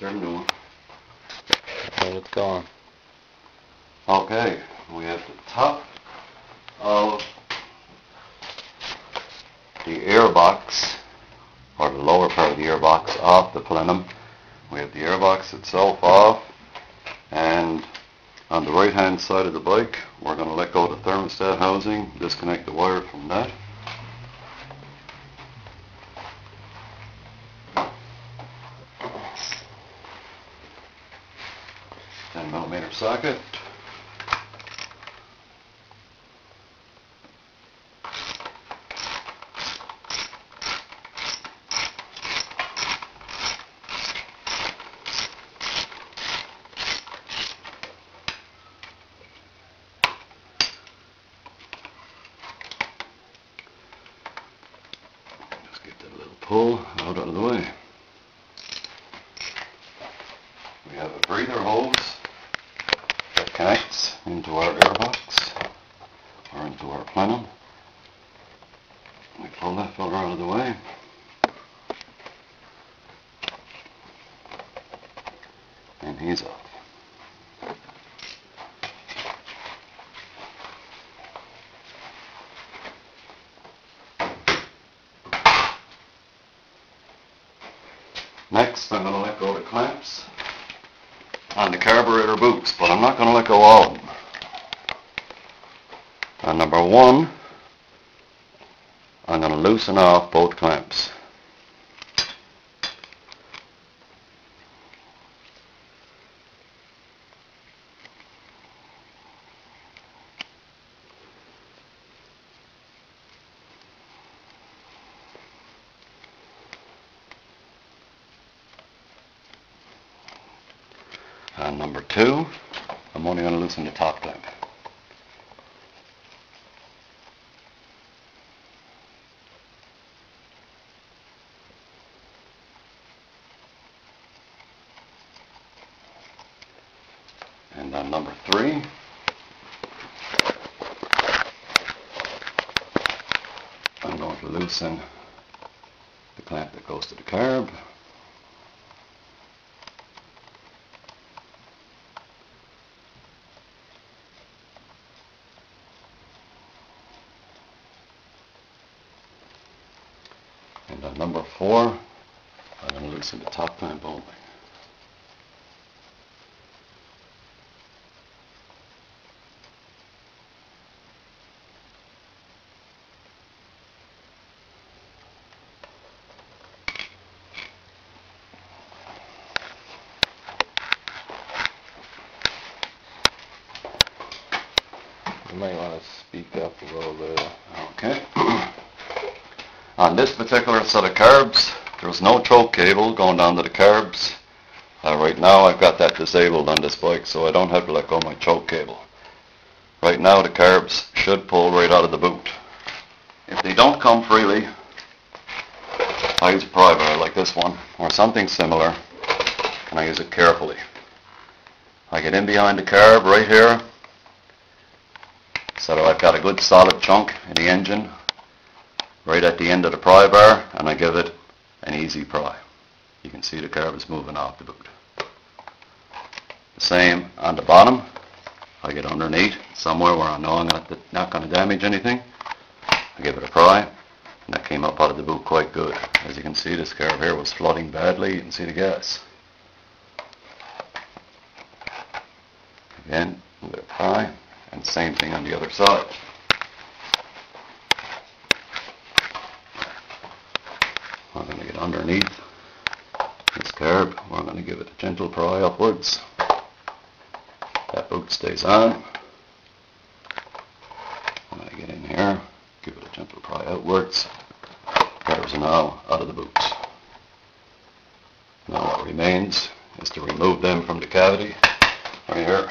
Still new. And it's gone. Okay, we have the top of the air box, or the lower part of the air box, off the plenum. We have the air box itself off, and on the right hand side of the bike we're going to let go of the thermostat housing, disconnect the wire from that. 10mm socket. Just get that little pull out of the way. We have a breather hose that connects into our airbox or into our plenum. We pull that filler out of the way. And he's off. Next, I'm going to let go of the clamps on the carburetor boots, but I'm not going to let go of them. On number one, I'm going to loosen off both clamps. And number two, I'm only going to loosen the top clamp. And on number three, I'm going to loosen the clamp that goes to the carb. And on number four, I'm going to loosen the top clamp only. You might want to speak up a little bit. Okay. On this particular set of carbs, there's no choke cable going down to the carbs. Right now I've got that disabled on this bike, so I don't have to let go of my choke cable. Right now the carbs should pull right out of the boot. If they don't come freely, I use a pry bar like this one, or something similar, and I use it carefully. I get in behind the carb right here, so that I've got a good solid chunk in the engine right at the end of the pry bar, and I give it an easy pry. You can see the carb is moving off the boot. The same on the bottom. I get underneath somewhere where I know I'm not going to damage anything. I give it a pry, and that came up out of the boot quite good. As you can see, this carb here was flooding badly. You can see the gas. Again, a bit of pry, and same thing on the other side. I'm going to get underneath this carb. We're going to give it a gentle pry upwards. That boot stays on. When I get in here, give it a gentle pry outwards. Carbs are now out of the boots. Now what remains is to remove them from the cavity right here.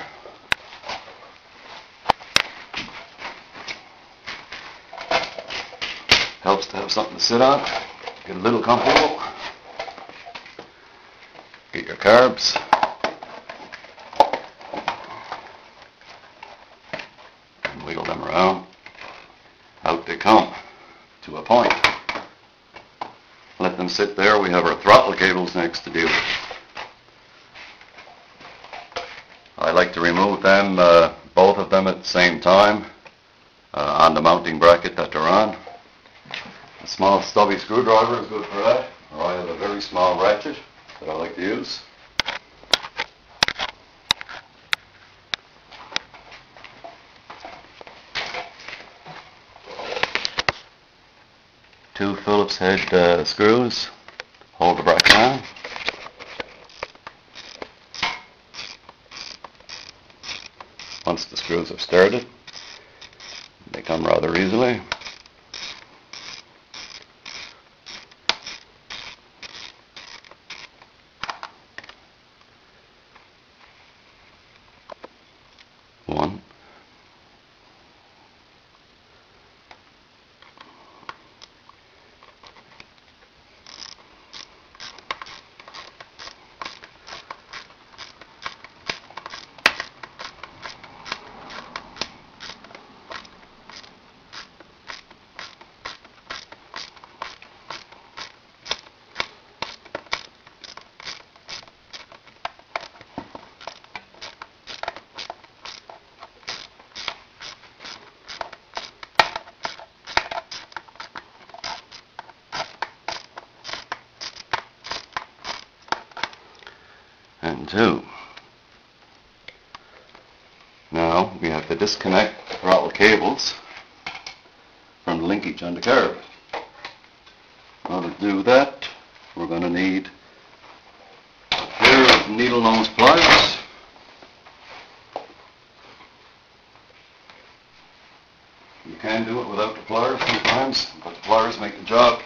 Helps to have something to sit on. Get a little comfortable. Get your carbs. And wiggle them around. Out they come to a point. Let them sit there. We have our throttle cables next to deal with. to remove them, both of them at the same time, on the mounting bracket that they're on. A small stubby screwdriver is good for that, or I have a very small ratchet that I like to use. Two Phillips head screws hold the bracket on. Once the screws have started, they come rather easily. One. And two. Now we have to disconnect the throttle cables from the linkage on the carb. In order to do that, we're going to need a pair of needle nose pliers. You can do it without the pliers sometimes, but the pliers make the job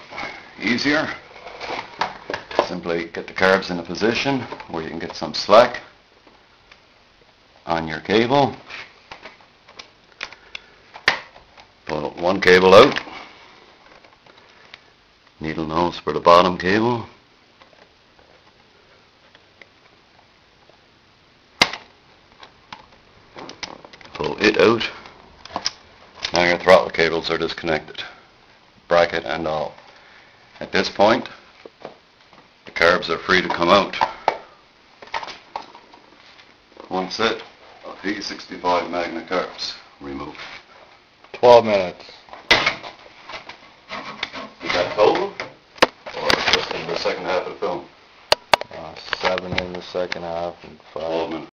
easier. Simply get the carbs in a position where you can get some slack on your cable. Pull one cable out, needle nose for the bottom cable. Pull it out. Now your throttle cables are disconnected, bracket and all. At this point, the carbs are free to come out. One set of V65 Magna Carbs removed. 12 minutes. Is that total? Or just in the second half of the film? 7 in the second half and 5. 12 minutes.